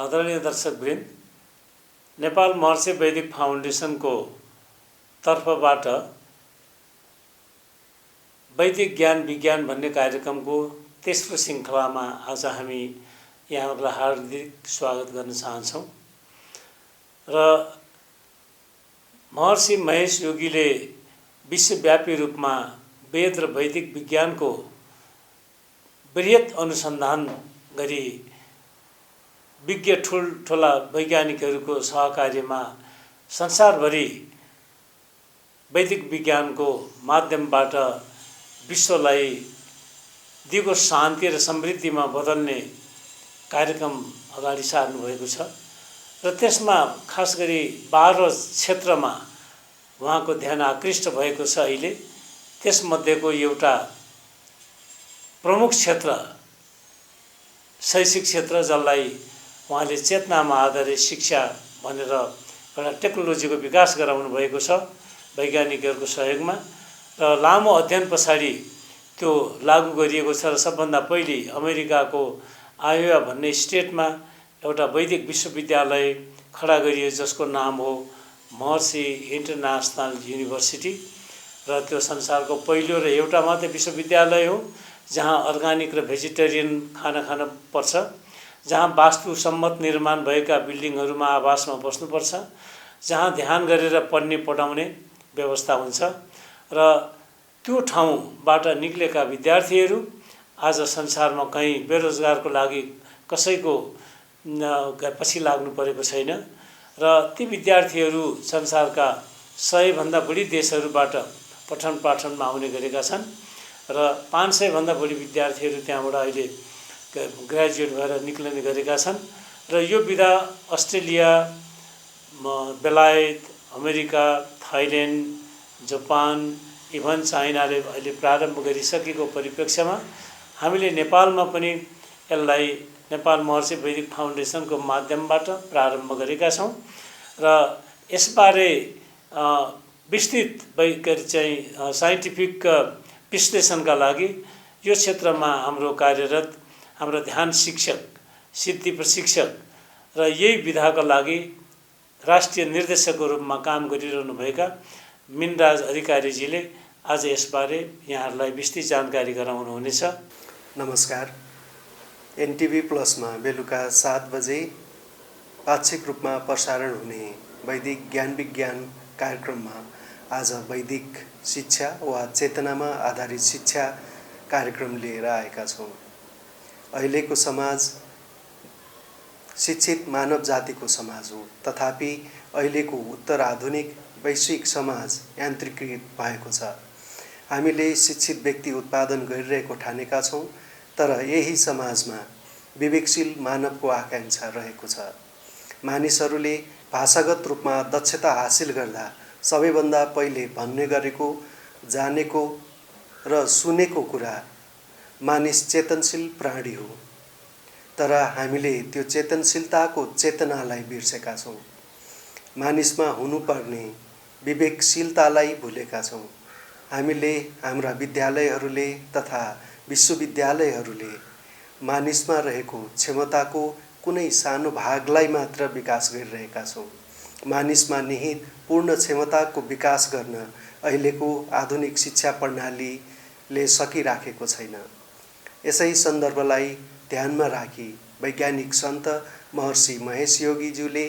आदरणीय दर्शकवृन्द, नेपाल महर्षि वैदिक फाउन्डेसनको तर्फबाट वैदिक ज्ञान विज्ञान भन्ने कार्यक्रमको तेस्रो श्रृङ्खलामा आज हामी यहाँहरूलाई हार्दिक स्वागत गर्न चाहन्छौँ। र महर्षि महेश योगीले विश्वव्यापी रूपमा वेद र वैदिक विज्ञानको बृहत अनुसन्धान गरी विज्ञ ठुला वैज्ञानिकहरूको सहकार्यमा संसारभरि वैदिक विज्ञानको माध्यमबाट विश्वलाई दिगो शान्ति र समृद्धिमा बदल्ने कार्यक्रम अगाडि सार्नु भएको छ र त्यसमा खास गरी 12 क्षेत्रमा उहाँको ध्यान आकृष्ट भएको छ। अहिले त्यसमध्येको एउटा प्रमुख क्षेत्र शैक्षिक क्षेत्र, जसलाई उहाँले चेतनामा आधारित शिक्षा भनेर एउटा टेक्नोलोजीको विकास गराउनु भएको छ वैज्ञानिकहरूको सहयोगमा, र लामो अध्ययन पछाडि त्यो लागू गरिएको छ। र सबभन्दा पहिले अमेरिकाको आयोवा भन्ने स्टेटमा एउटा वैदिक विश्वविद्यालय खडा गरियो, जसको नाम हो महर्षि इन्टरनेसनल युनिभर्सिटी। र त्यो संसारको पहिलो र एउटा मात्रै विश्वविद्यालय हो जहाँ अर्गानिक र भेजिटेरियन खाना खान पर्छ, जहाँ वास्तु सम्मत निर्माण भएका बिल्डिङहरूमा आवासमा बस्नुपर्छ, जहाँ ध्यान गरेर पढ्ने पढाउने व्यवस्था हुन्छ। र त्यो ठाउँबाट निक्लेका विद्यार्थीहरू आज संसारमा कहीँ बेरोजगारको लागि कसैको पछि लाग्नु परेको छैन। र ती विद्यार्थीहरू संसारका 100 भन्दा बढी देशहरूबाट पठन पाठनमा आउने गरेका छन् र 500 भन्दा बढी विद्यार्थीहरू त्यहाँबाट अहिले ग्रेजुएट भएर निक्लिने गरेका छन्। र यो विधा अस्ट्रेलिया, बेलायत, अमेरिका, थाइल्यान्ड, जापान, इभन चाइनाले अहिले प्रारम्भ गरिसकेको परिप्रेक्ष्यमा हामीले नेपालमा पनि यसलाई नेपाल महर्षि वैदिक फाउन्डेसनको माध्यमबाट प्रारम्भ गरेका छौँ। र यसबारे विस्तृत चाहिँ साइन्टिफिक विश्लेषणका लागि यो क्षेत्रमा हाम्रो कार्यरत हाम्रो ध्यान शिक्षक, सिद्धि प्रशिक्षक र यही विधाका लागि राष्ट्रिय निर्देशकको रूपमा काम गरिरहनुभएका मिनराज अधिकारीजीले आज यसबारे यहाँहरूलाई विस्तृत जानकारी गराउनुहुनेछ। नमस्कार। एनटिभी प्लसमा बेलुका 7 बजे पाक्षिक रूपमा प्रसारण हुने वैदिक ज्ञान विज्ञान कार्यक्रममा आज वैदिक शिक्षा वा चेतनामा आधारित शिक्षा कार्यक्रम लिएर आएका छौँ। अहिलेको समाज शिक्षित मानव जातिको समाज हो, तथापि अहिलेको उत्तर आधुनिक वैश्विक समाज यान्त्रिकृत भएको छ। हामीले शिक्षित व्यक्ति उत्पादन गरिरहेको ठानेका छौँ, तर यही समाजमा विवेकशील मानवको आकांक्षा रहेको छ। मानिसहरूले भाषागत रूपमा दक्षता हासिल गर्दा सबैभन्दा पहिले भन्ने गरेको, जानेको र सुनेको कुरा मानिस चेतनशील प्राणी हो, तर हामीले त्यो चेतनशीलताको चेतनालाई बिर्सेका छौँ। मानिसमा हुनुपर्ने विवेकशीलतालाई भुलेका छौँ। हामीले हाम्रा विद्यालयहरूले तथा विश्वविद्यालयहरूले मानिसमा रहेको क्षमताको कुनै सानो भागलाई मात्र विकास गरिरहेका छौँ। मानिसमा निहित पूर्ण क्षमताको विकास गर्न अहिलेको आधुनिक शिक्षा प्रणालीले सकिराखेको छैन। यसै सन्दर्भलाई ध्यानमा राखी वैज्ञानिक सन्त महर्षि महेश योगीज्यूले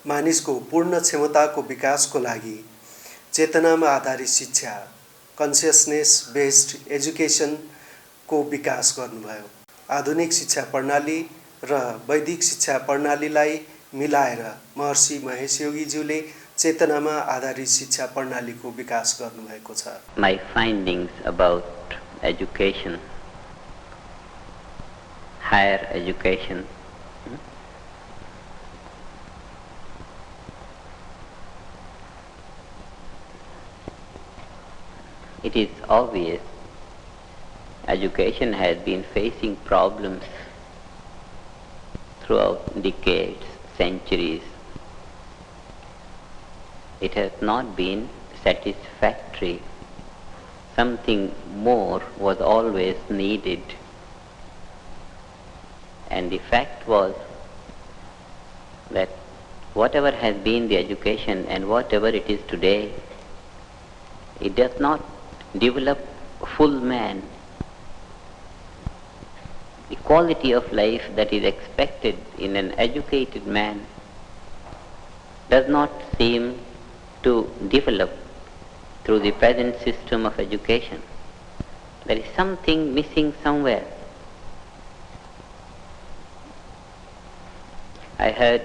मानिसको पूर्ण क्षमताको विकासको लागि चेतनामा आधारित शिक्षा, कन्सियसनेस बेस्ड एजुकेसनको विकास गर्नुभयो। आधुनिक शिक्षा प्रणाली र वैदिक शिक्षा प्रणालीलाई मिलाएर महर्षि महेश योगीज्यूले चेतनामा आधारित शिक्षा प्रणालीको विकास गर्नुभएको छ। My findings about education, higher education, it is obvious education has been facing problems throughout decades, centuries. It has not been satisfactory. Something more was always needed. And the fact was that whatever has been the education and whatever it is today, it does not develop a full man. The quality of life that is expected in an educated man does not seem to develop through the present system of education. There is something missing somewhere. I heard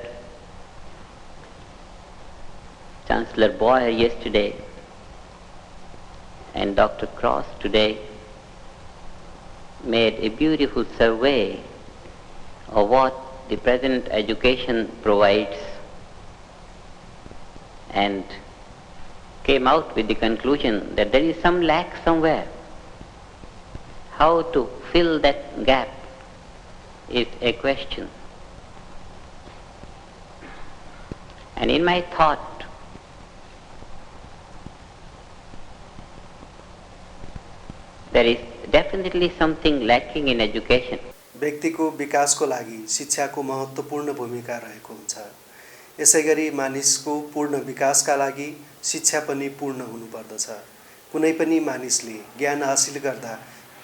Chancellor Boyer yesterday and Dr. Cross today made a beautiful survey of what the present education provides and came out with the conclusion that there is some lack somewhere. How to fill that gap is a question. And in my thought, there is definitely something lacking in education. व्यक्तिको विकासको लागि शिक्षाको महत्त्वपूर्ण भूमिका रहेको हुन्छ। यसैगरी मानिसको पूर्ण विकासका लागि शिक्षा पनि पूर्ण हुनुपर्दछ। कुनै पनि मानिसले ज्ञान हासिल गर्दा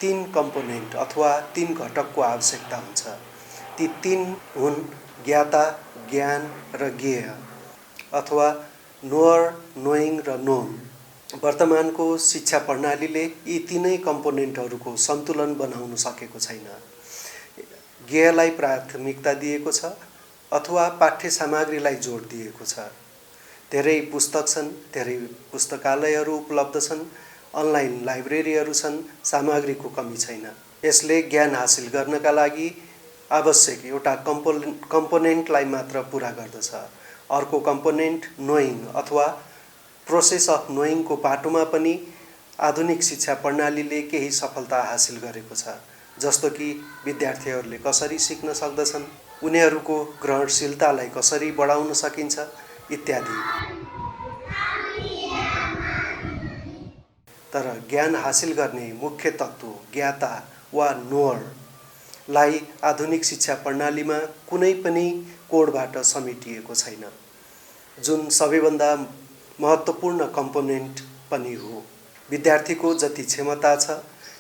3 कम्पोनेन्ट अथवा 3 घटकको आवश्यकता हुन्छ। ती 3 हुन् ज्ञाता, ज्ञान र ज्ञेय अथवा नोअर, नोइङ र नोन। वर्तमानको शिक्षा प्रणालीले यी तीनै कम्पोनेन्टहरूको सन्तुलन बनाउन सकेको छैन। ज्ञेयलाई प्राथमिकता दिएको छ अथवा पाठ्य सामग्रीलाई जोड दिएको छ। धेरै पुस्तक छन्, धेरै पुस्तकालयहरू उपलब्ध छन्, अनलाइन लाइब्रेरीहरू छन्, सामग्रीको कमी छैन। यसले ज्ञान हासिल गर्नका लागि आवश्यक एउटा कम्पोनेन्टलाई मात्र पूरा गर्दछ। अर्को कम्पोनेन्ट नोइङ अथवा प्रोसेस अफ नोइङको बाटोमा पनि आधुनिक शिक्षा प्रणालीले केही सफलता हासिल गरेको छ। जस्तो कि विद्यार्थीहरूले कसरी सिक्न सक्दछन्, उनीहरूको ग्रहणशीलतालाई कसरी बढाउन सकिन्छ इत्यादि। तर ज्ञान हासिल गर्ने मुख्य तत्त्व ज्ञाता वा नोअरलाई आधुनिक शिक्षा प्रणालीमा कुनै पनि कोडबाट समेटिएको छैन, जुन सबैभन्दा महत्त्वपूर्ण कम्पोनेन्ट पनि हो। विद्यार्थीको जति क्षमता छ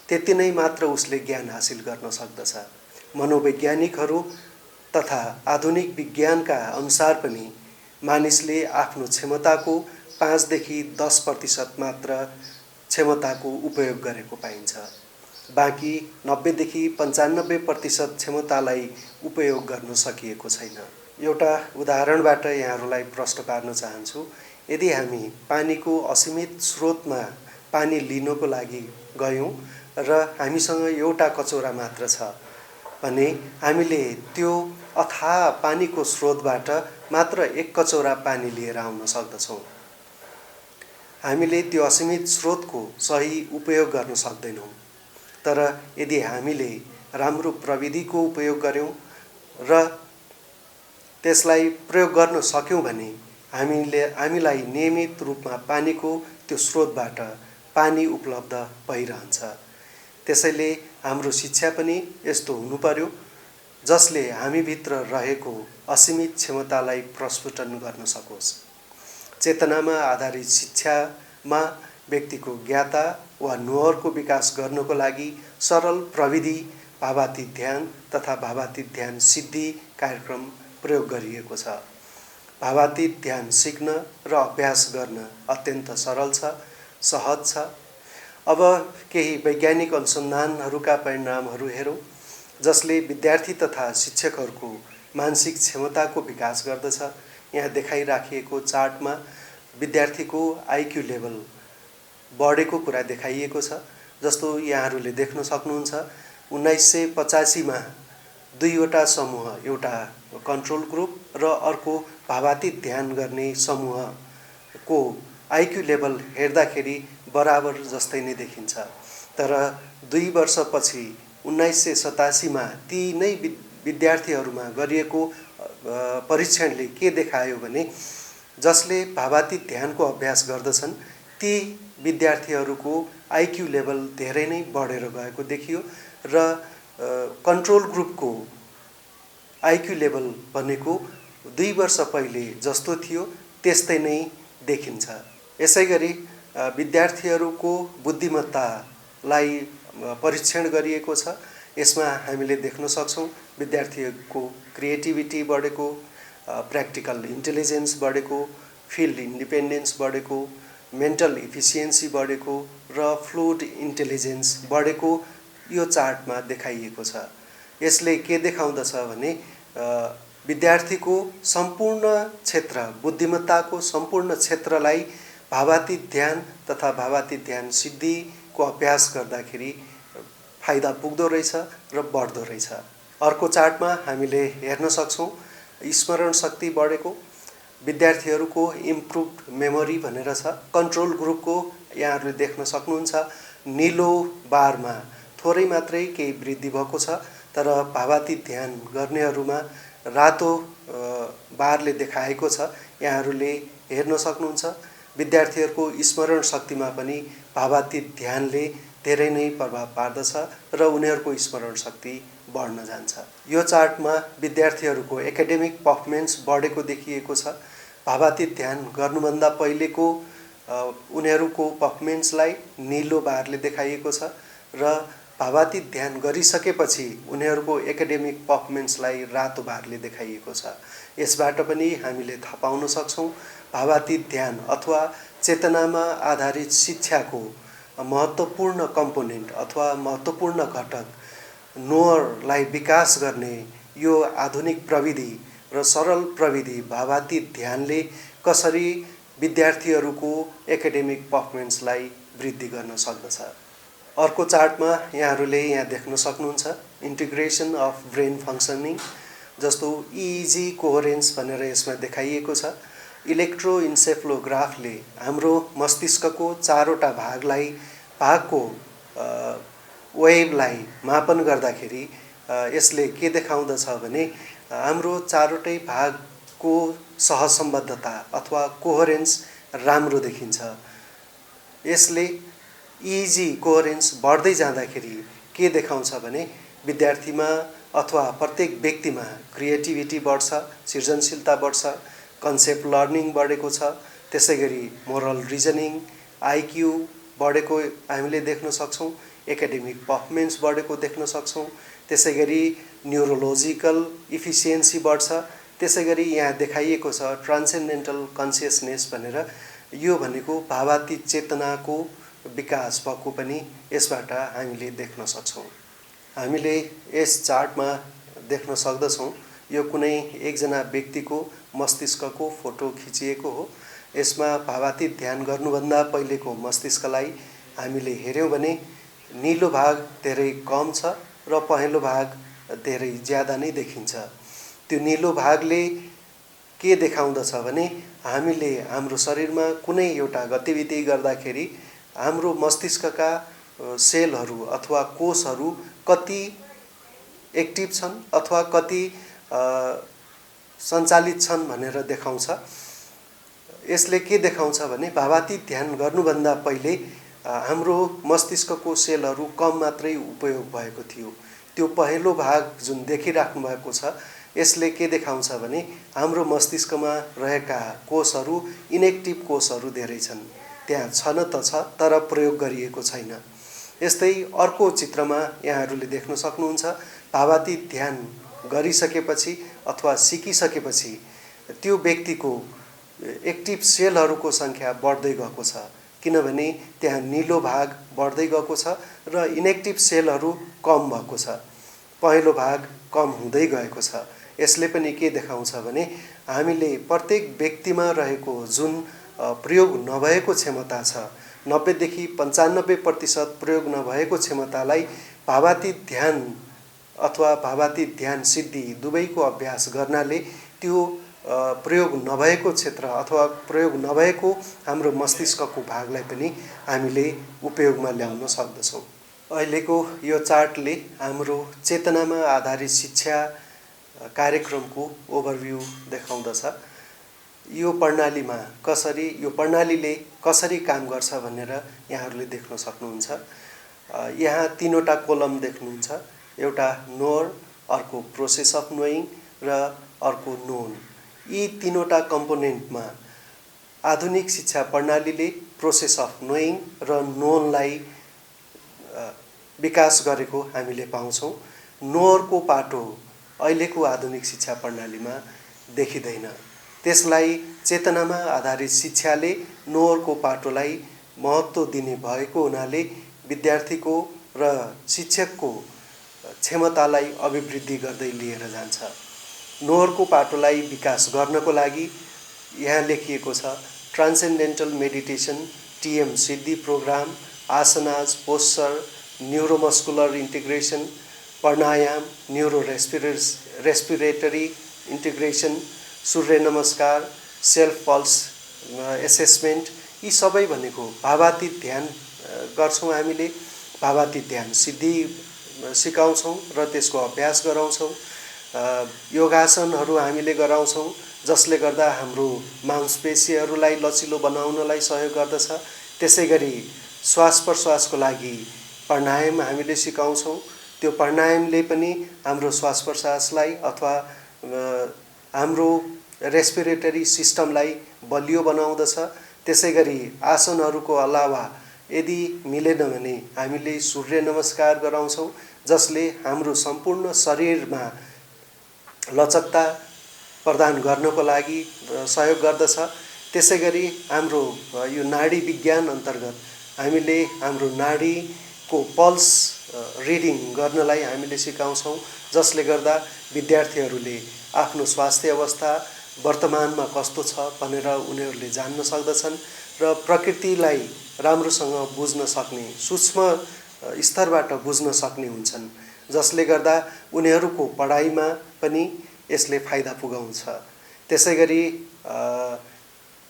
त्यति नै मात्र उसले ज्ञान हासिल गर्न सक्दछ। मनोवैज्ञानिकहरू तथा आधुनिक विज्ञानका अनुसार पनि मानिसले आफ्नो क्षमताको 5 देखि 10% मात्र क्षमताको उपयोग गरेको पाइन्छ। बाँकी 90 देखि 95% क्षमतालाई उपयोग गर्न सकिएको छैन। एउटा उदाहरणबाट यहाँहरूलाई प्रश्न पार्न चाहन्छु। यदि हामी पानीको असीमित स्रोतमा पानी लिनको लागि गयौँ र हामीसँग एउटा कचौरा मात्र छ भने हामीले त्यो अथाह पानीको स्रोतबाट मात्र 1 कचौरा पानी लिएर आउन सक्दछौँ। हामीले त्यो असीमित स्रोतको सही उपयोग गर्न सक्दैनौँ। तर यदि हामीले राम्रो प्रविधिको उपयोग गर्यौँ र त्यसलाई प्रयोग गर्न सक्यौँ भने हामीलाई नियमित रूपमा पानीको त्यो स्रोतबाट पानी उपलब्ध भइरहन्छ। त्यसैले हाम्रो शिक्षा पनि यस्तो हुनु पर्यो जसले हामीभित्र रहेको असीमित क्षमतालाई प्रस्फुटन गर्न सकोस्। चेतनामा आधारित शिक्षामा व्यक्तिको ज्ञाता वा नोअरको विकास गर्नको लागि सरल प्रविधि, भावातीत ध्यान तथा भावातीत ध्यान सिद्धि कार्यक्रम प्रयोग गरिएको छ। भावातीत ध्यान सिक्न र अभ्यास गर्न अत्यन्त सरल छ, सहज छ। अब केही वैज्ञानिक अनुसन्धानहरूका परिणामहरू हेरौँ, जसले विद्यार्थी तथा शिक्षकहरूको मानसिक क्षमताको विकास गर्दछ। यहाँ देखाइराखिएको चार्टमा विद्यार्थीको आइक्यू लेभल बढेको कुरा देखाइएको छ। जस्तो यहाँहरूले देख्न सक्नुहुन्छ, 1985 मा 2 वटा समूह, एउटा कन्ट्रोल ग्रुप र अर्को भावातीत ध्यान गर्ने समूहको आइक्यू लेभल हेर्दाखेरि बराबर जस्तै नै देखिन्छ। तर 2 वर्षपछि 1987 मा ती नै विद्यार्थीहरूमा गरिएको परीक्षणले के देखायो भने जसले भावातीत ध्यानको अभ्यास गर्दछन् ती विद्यार्थीहरूको आइक्यू लेभल धेरै नै बढेर गएको देखियो र कन्ट्रोल ग्रुपको आइक्यू लेभल भनेको 2 वर्ष पहिले जस्तो थियो त्यस्तै नै देखिन्छ। यसैगरी विद्यार्थीहरूको बुद्धिमत्तालाई परीक्षण गरिएको छ। यसमा हामीले देख्न सक्छौं विद्यार्थीहरूको क्रिएटिभिटी बढेको, प्र्याक्टिकल इन्टेलिजेन्स बढेको, फिल्ड इन्डिपेन्डेन्स बढेको, मेन्टल इफिसियन्सी बढेको र फ्लुइड इन्टेलिजेन्स बढेको यो चार्टमा देखाइएको छ। यसले के देखाउँदछ भने विद्यार्थीको सम्पूर्ण क्षेत्र, बुद्धिमत्ताको सम्पूर्ण क्षेत्रलाई भावातीत ध्यान तथा भावातीत ध्यान सिद्धिको अभ्यास गर्दाखेरि फाइदा पुग्दो रहेछ र बढ्दो रहेछ। अर्को चार्टमा हामीले हेर्न सक्छौं स्मरण शक्ति बढेको, विद्यार्थीहरूको इम्प्रुभड मेमोरी भनेर छ। कन्ट्रोल ग्रुपको यहाँहरूले देख्न सक्नुहुन्छ नीलो बारमा थोरै मात्रै केही वृद्धि भएको छ, तर भावातीत ध्यान गर्नेहरूमा रातो बारले देखाएको छ। यहाँहरूले हेर्न सक्नुहुन्छ विद्यार्थीहरूको स्मरण शक्तिमा पनि भावातीत ध्यानले धेरै नै प्रभाव पार्दछ र उनीहरूको स्मरण शक्ति बढ्न जान्छ। यो चार्टमा विद्यार्थीहरूको एकाडेमिक पर्फर्मेन्स बढेको देखिएको छ। भावातीत ध्यान गर्नुभन्दा पहिलेको उनीहरूको पर्फर्मेन्सलाई नीलो बारले देखाइएको छ र भावातीत ध्यान गरिसकेपछि उनीहरूको एकाडेमिक पर्फर्मेन्सलाई रातो बारले देखाइएको छ। यसबाट पनि हामीले थाहा पाउन सक्छौं भावातीत ध्यान अथवा चेतनामा आधारित शिक्षाको महत्त्वपूर्ण कम्पोनेन्ट अथवा महत्त्वपूर्ण घटक नोअरलाई विकास गर्ने यो आधुनिक प्रविधि र सरल प्रविधि भावातीत ध्यानले कसरी विद्यार्थीहरूको एकाडेमिक पर्फर्मेन्सलाई वृद्धि गर्न सक्दछ। अर्को चार्टमा यहाँहरूले यहाँ देख्न सक्नुहुन्छ इन्टिग्रेसन अफ ब्रेन फङ्सनिङ, जस्तो इजी कोहेरेन्स भनेर यसमा देखाइएको छ। इलेक्ट्रोइन्सेफ्लोग्राफले हाम्रो मस्तिष्कको चारवटा भागको वेभलाई मापन गर्दाखेरि यसले के देखाउँदछ भने हाम्रो चारवटै भागको सहसम्बद्धता अथवा कोहेरेन्स राम्रो देखिन्छ। यसले इजी कोहेरेन्स बढ्दै जाँदाखेरि के देखाउँछ भने विद्यार्थीमा अथवा प्रत्येक व्यक्तिमा क्रिएटिभिटी बढ्छ, सृजनशीलता बढ्छ, कन्सेप्ट लर्निङ बढेको छ। त्यसैगरी मोरल रिजनिङ, आइक्यू बढेको हामीले देख्न सक्छौं, एकाडेमिक पर्फर्मेन्स बढेको देख्न सक्छौं। त्यसैगरी न्युरोलोजिकल इफिसियन्सी बढ्छ। त्यसैगरी यहाँ देखाइएको छ ट्रान्सेन्डेन्टल कन्सियसनेस भनेर, यो भनेको भावातीत चेतनाको विकास भएको पनि यसबाट हामीले देख्न सक्छौं। हामीले यस चार्टमा देख्न सक्दछौं यो कुनै एकजना व्यक्तिको मस्तिष्कको फोटो खिचिएको हो। यसमा भावातीत ध्यान गर्नुभन्दा पहिलेको मस्तिष्कलाई हामीले हेर्यौं भने नीलो भाग धेरै कम छ र पहेँलो भाग धेरै ज्यादा नै देखिन्छ। त्यो नीलो भागले के देखाउँदछ भने हामीले हाम्रो शरीरमा कुनै एउटा गतिविधि गर्दाखेरि हाम्रो मस्तिष्कका सेलहरू अथवा कोषहरू कति एक्टिभ छन् अथवा कति सञ्चालित छन् भनेर देखाउँछ। यसले के देखाउँछ भने भावातीत ध्यान गर्नुभन्दा पहिले हाम्रो मस्तिष्कको सेलहरू कम मात्रै उपयोग भएको थियो। त्यो पहेँलो भाग जुन देखिराख्नु भएको छ यसले के देखाउँछ भने हाम्रो मस्तिष्कमा रहेका कोषहरू इनेक्टिभ कोषहरू धेरै छन्। त्यहाँ छन त छ तर प्रयोग गरिएको छैन। यस्तै अर्को चित्रमा यहाँहरूले देख्न सक्नुहुन्छ भावातीत ध्यान गरिसकेपछि अथवा सिकिसकेपछि त्यो व्यक्तिको एक्टिभ सेलहरूको संख्या बढ्दै गएको छ, किनभने त्यहाँ नीलो भाग बढ्दै गएको छ र इनेक्टिभ सेलहरू कम भएको छ, पहेँलो भाग कम हुँदै गएको छ। यसले पनि के देखाउँछ भने हामीले प्रत्येक व्यक्तिमा रहेको जुन प्रयोग नभएको क्षमता छ 90 देखि 95% प्रयोग नभएको क्षमतालाई भावातीत ध्यान अथवा भावातीत ध्यान सिद्धि दुवैको अभ्यास गर्नाले त्यो प्रयोग नभएको क्षेत्र अथवा प्रयोग नभएको हाम्रो मस्तिष्कको भागलाई पनि हामीले उपयोगमा ल्याउन सक्दछौँ। अहिलेको यो चार्टले हाम्रो चेतनामा आधारित शिक्षा कार्यक्रमको ओभरभ्यू देखाउँदछ। यो प्रणालीले कसरी काम गर्छ भनेर यहाँहरूले देख्न सक्नुहुन्छ। यहाँ तीनवटा कोलम देख्नुहुन्छ, एउटा नोर, अर्को प्रोसेस अफ नोइङ र अर्को नोन। यी तीनवटा कम्पोनेन्टमा आधुनिक शिक्षा प्रणालीले प्रोसेस अफ नोइङ र नोनलाई विकास गरेको हामीले पाउँछौँ। नोरको पाटो अहिलेको आधुनिक शिक्षा प्रणालीमा देखिँदैन। त्यसलाई चेतनामा आधारित शिक्षाले नोरको पाटोलाई महत्त्व दिने भएको हुनाले विद्यार्थीको र शिक्षकको क्षमतालाई अभिवृद्धि गर्दै लिएर जान्छ। नोरको पाटोलाई विकास गर्नको लागि यहाँ लेखिएको छ transcendental meditation, TM Sidhi programme, asanas, posture, neuromuscular integration, pranayama, neuro respiratory integration, Surya Namaskar, self pulse assessment, यी सबै भनेको भावातीत ध्यान गर्छौं। हामीले भावातीत ध्यान सिद्धि सिकाउँछौं र त्यसको अभ्यास गराउँछौं। योगासनहरू हामीले गराउँछौं जसले गर्दा हाम्रो मांसपेशीहरूलाई लचिलो बनाउनलाई सहयोग गर्दछ। त्यसैगरी श्वास प्रश्वासको लागि प्राणायाम हामीले सिकाउँछौं। त्यो प्राणायामले पनि हाम्रो श्वास प्रश्वासलाई अथवा हाम्रो रेस्पिरेटरी सिस्टमलाई बलियो बनाउँदछ। त्यसैगरी आसनहरूको अलावा यदि मिलेन भने हामीले सूर्य नमस्कार गराउँछौं जसले हाम्रो सम्पूर्ण शरीरमा लचकता प्रदान गर्नको लागि सहयोग गर्दछ। त्यसैगरी हाम्रो यो नाडी विज्ञान अन्तर्गत हामीले हाम्रो नाडीको पल्स रिडिङ गर्नलाई हामीले सिकाउँछौं जसले गर्दा विद्यार्थीहरूले आफ्नो स्वास्थ्य अवस्था वर्तमानमा कस्तो छ भनेर उनीहरूले जान्न सक्दछन् र प्रकृतिलाई राम्रोसँग बुझ्न सक्ने, सूक्ष्म स्तरबाट बुझ्न सक्ने हुन्छन् जसले गर्दा उनीहरूको पढाइमा पनि यसले फाइदा पुगाउँछ। त्यसैगरी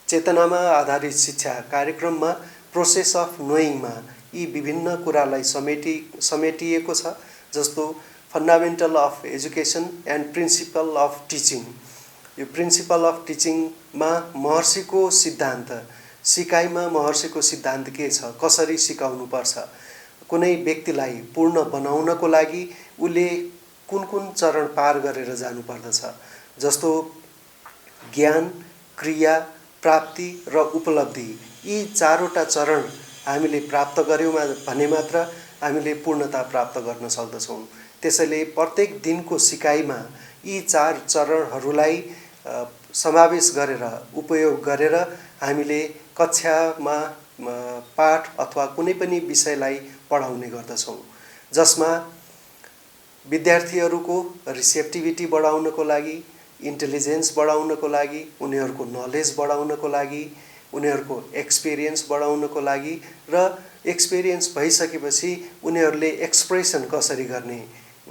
चेतनामा आधारित शिक्षा कार्यक्रममा प्रोसेस अफ नोइङमा यी विभिन्न कुरालाई समेटिएको छ, जस्तो fundamental of education and principal of teaching. यो प्रिन्सिपल अफ टिचिङमा महर्षिको सिद्धान्त, सिकाइमा महर्षिको सिद्धान्त के छ, कसरी सिकाउनुपर्छ, कुनै व्यक्तिलाई पूर्ण बनाउनको लागि उले कुन कुन चरण पार गरेर जानुपर्दछ, जस्तो ज्ञान, क्रिया, प्राप्ति र उपलब्धि, यी चारवटा चरण हामीले प्राप्त गर्यौं भने मात्र हामीले पूर्णता प्राप्त गर्न सक्दछौं। त्यसैले प्रत्येक दिनको सिकाइमा यी चार चरणहरूलाई समावेश गरेर उपयोग गरेर हामीले कक्षामा पाठ अथवा कुनै पनि विषयलाई पढाउने गर्दछौं, जसमा विद्यार्थीहरूको रिसेप्टिभिटी बढाउनको लागि, इन्टेलिजेन्स बढाउनको लागि, उनीहरूको नलेज बढाउनको लागि, उनीहरूको एक्सपिरियन्स बढाउनको लागि र एक्सपिरियन्स भइसकेपछि उनीहरूले एक्सप्रेसन कसरी गर्ने,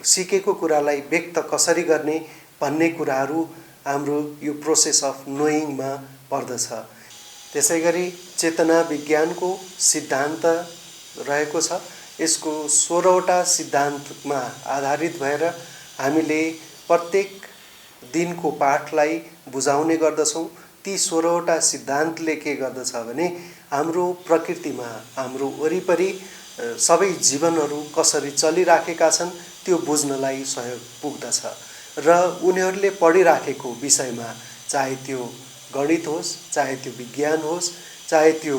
सिकेको कुरालाई व्यक्त कसरी गर्ने भन्ने कुराहरू हाम्रो यो प्रोसेस अफ नोइङमा पर्दछ। त्यसैगरी चेतना विज्ञानको सिद्धान्त रहेको छ। यसको 16वटा सिद्धान्तमा आधारित भएर हामीले प्रत्येक दिनको पाठलाई बुझाउने गर्दछौं। ती 16वटा सिद्धान्तले के गर्दछ भने हाम्रो प्रकृतिमा, हाम्रो वरिपरि सबै जीवनहरू कसरी चलिराखेका छन् त्यो बुझ्नलाई सहयोग पुग्दछ र उनीहरूले पढिराखेको विषयमा, चाहे त्यो गणित होस्, चाहे त्यो विज्ञान होस्, चाहे त्यो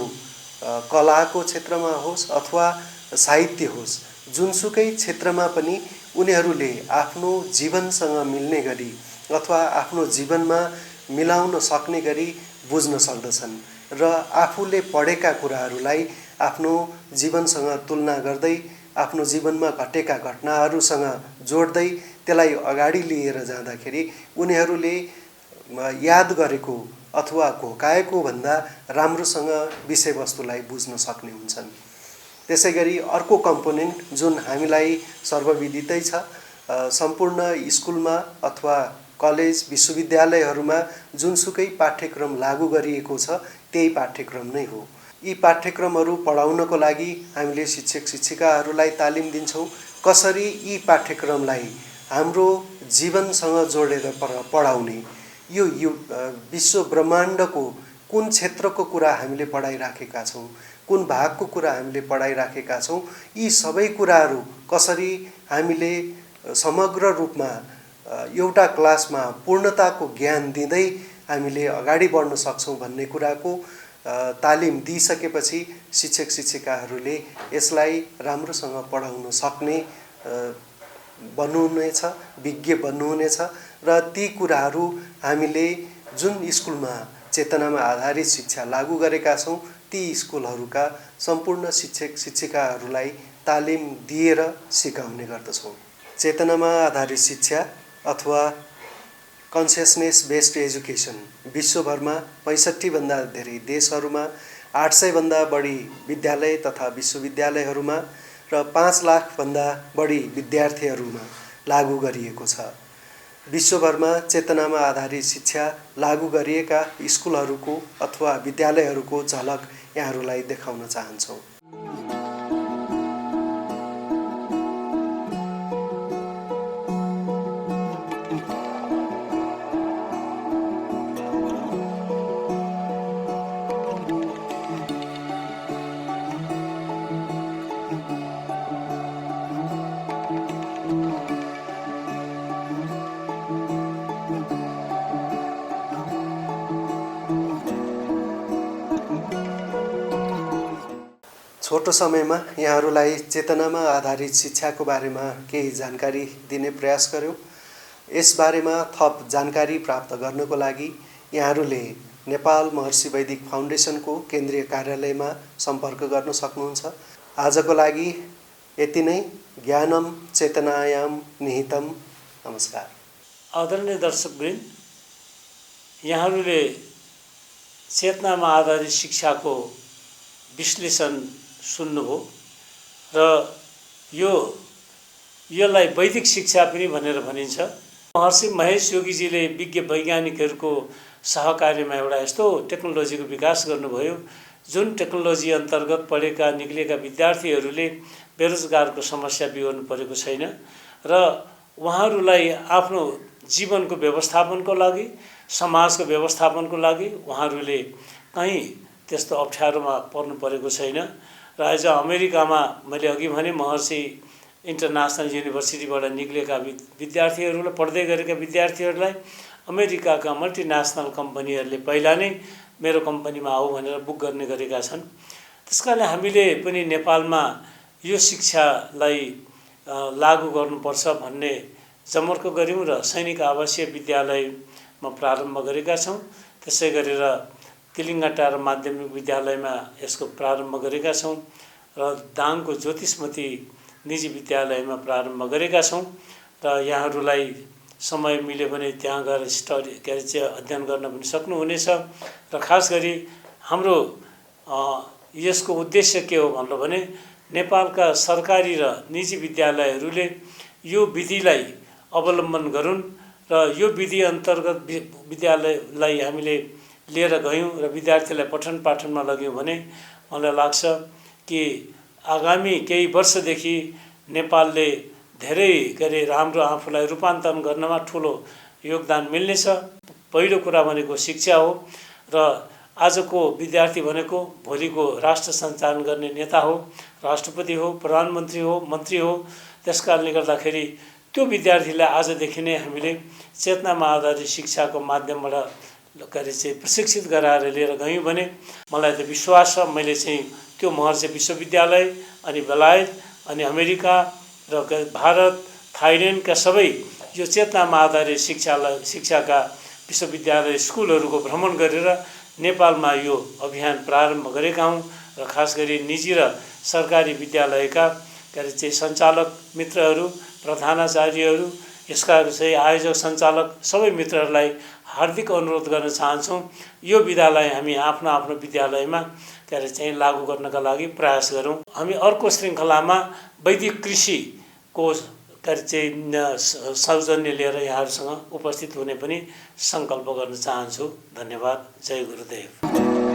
कलाको क्षेत्रमा होस् अथवा साहित्य होस्, जुनसुकै क्षेत्रमा पनि उनीहरूले आफ्नो जीवनसँग मिल्ने गरी अथवा आफ्नो जीवनमा मिलाउन सक्ने गरी बुझ्न सक्दछन् र आफूले पढेका कुराहरूलाई आफ्नो जीवनसँग तुलना गर्दै, आफ्नो जीवनमा घटेका घटनाहरूसँग जोड्दै त्यसलाई अगाडि लिएर जाँदाखेरि उनीहरूले याद गरेको अथवा घोकाएको भन्दा राम्रोसँग विषयवस्तुलाई बुझ्न सक्ने हुन्छन्। त्यसैगरी अर्को कम्पोनेन्ट जुन हामीलाई सर्वविदितै छ, सम्पूर्ण स्कुलमा अथवा कलेज विश्वविद्यालयहरूमा जुनसुकै पाठ्यक्रम लागू गरिएको छ त्यही पाठ्यक्रम नै हो। यी पाठ्यक्रमहरू पढाउनको लागि हामीले शिक्षक शिक्षिकाहरूलाई तालिम दिन्छौं। कसरी यी पाठ्यक्रमलाई हाम्रो जीवनसँग जोडेर पढाउने, यो विश्व ब्रह्माण्डको कुन क्षेत्रको कुरा हामीले पढाइराखेका छौं, कुन भागको कुरा हामीले पढाइराखेका छौं, यी सबै कुराहरू कसरी हामीले समग्र रूपमा एउटा क्लासमा पूर्णताको ज्ञान दिँदै हामीले अगाडि बढ्न सक्छौँ भन्ने कुराको तालिम दिइसकेपछि शिक्षक शिक्षिकाहरूले यसलाई राम्रोसँग पढाउन सक्ने बन्नुहुनेछ, विज्ञ बन्नुहुनेछ र ती कुराहरू हामीले जुन स्कुलमा चेतनामा आधारित शिक्षा लागू गरेका छौँ ती स्कुलहरूका सम्पूर्ण शिक्षक शिक्षिकाहरूलाई तालिम दिएर सिकाउने गर्दछौँ। चेतनामा आधारित शिक्षा अथवा कन्सियसनेस बेस्ड एजुकेसन विश्वभरमा 65 भन्दा धेरै देशहरूमा 800 भन्दा बढी विद्यालय तथा विश्वविद्यालयहरूमा र 5 लाख भन्दा बढी विद्यार्थीहरूमा लागू गरिएको छ। विश्वभरमा चेतनामा आधारित शिक्षा लागू गरिएका स्कुलहरूको अथवा विद्यालयहरूको झलक यहाँहरूलाई देखाउन चाहन्छौँ। छोटो समयमा यहाँहरूलाई चेतनामा आधारित शिक्षाको बारेमा केही जानकारी दिने प्रयास गर्यौँ। यस बारेमा थप जानकारी प्राप्त गर्नको लागि यहाँहरूले नेपाल महर्षि वैदिक फाउन्डेसनको केन्द्रीय कार्यालयमा सम्पर्क गर्न सक्नुहुन्छ। आजको लागि यति नै। ज्ञानम चेतनायाम निहितम। नमस्कार। आदरणीय दर्शकवृन्द, यहाँहरूले चेतनामा आधारित शिक्षाको विश्लेषण सुन्नुभयो र यसलाई वैदिक शिक्षा पनि भनेर भनिन्छ। महर्षि महेश योगीजीले विज्ञ वैज्ञानिकहरूको सहकार्यमा एउटा यस्तो टेक्नोलोजीको विकास गर्नुभयो जुन टेक्नोलोजी अन्तर्गत पढेका निक्लेका विद्यार्थीहरूले बेरोजगारको समस्या बिहोर्नु परेको छैन र उहाँहरूलाई आफ्नो जीवनको व्यवस्थापनको लागि, समाजको व्यवस्थापनको लागि उहाँहरूले कहीँ त्यस्तो अप्ठ्यारोमा पर्नु परेको छैन। र आज अमेरिकामा मैले अघि भने महर्षि इन्टरनेसनल युनिभर्सिटीबाट निक्लेका विद्यार्थीहरूलाई, पढ्दै गरेका विद्यार्थीहरूलाई अमेरिकाका मल्टिनेसनल कम्पनीहरूले पहिला नै मेरो कम्पनीमा आऊ भनेर बुक गर्ने गरेका छन्। त्यसकारणले हामीले पनि नेपालमा यो शिक्षालाई लागू गर्नुपर्छ भन्ने जमर्को गऱ्यौँ र सैनिक आवासीय विद्यालयमा प्रारम्भ गरेका छौँ। त्यसै गरेर तिलिङ्गाटार माध्यमिक विद्यालयमा यसको प्रारम्भ गरेका छौँ र दाङको ज्योतिषमती निजी विद्यालयमा प्रारम्भ गरेका छौँ र यहाँहरूलाई समय मिल्यो भने त्यहाँ गएर अध्ययन गर्न पनि सक्नुहुनेछ। र खास गरी हाम्रो यसको उद्देश्य के हो भन्नु भने नेपालका सरकारी र निजी विद्यालयहरूले यो विधिलाई अवलम्बन गरून् र यो विधि अन्तर्गत विद्यालयलाई हामीले लिएर गयौँ र विद्यार्थीलाई पठन पाठनमा लग्यौँ भने मलाई लाग्छ कि आगामी केही वर्षदेखि नेपालले धेरै गरी राम्रो आफूलाई रूपान्तरण गर्नमा ठुलो योगदान मिल्नेछ। पहिलो कुरा भनेको शिक्षा हो र आजको विद्यार्थी भनेको भोलिको राष्ट्र सञ्चालन गर्ने नेता हो, राष्ट्रपति हो, प्रधानमन्त्री हो, मन्त्री हो। त्यसकारणले गर्दाखेरि त्यो विद्यार्थीलाई आजदेखि नै हामीले चेतनामा आधारित शिक्षाको माध्यमबाट प्रशिक्षित गराएर लिएर गयौँ भने मलाई त विश्वास छ मैले चाहिँ त्यो महर्षि विश्वविद्यालय अनि बेलायत अनि अमेरिका र भारत, थाइल्यान्डका सबै यो चेतनामा आधारित शिक्षाका विश्वविद्यालय स्कुलहरूको भ्रमण गरेर नेपालमा यो अभियान प्रारम्भ गरेका हौँ र खास गरी निजी र सरकारी विद्यालयका सञ्चालक मित्रहरू, प्रधानाचार्यहरू, यसका चाहिँ आयोजक सञ्चालक सबै मित्रहरूलाई हार्दिक अनुरोध गर्न चाहन्छौँ यो विधालाई हामी आफ्नो आफ्नो विद्यालयमा लागू गर्नका लागि प्रयास गरौँ। हामी अर्को श्रृङ्खलामा वैदिक कृषिको सौजन्य लिएर यहाँहरूसँग उपस्थित हुने पनि सङ्कल्प गर्न चाहन्छु। धन्यवाद। जय गुरुदेव।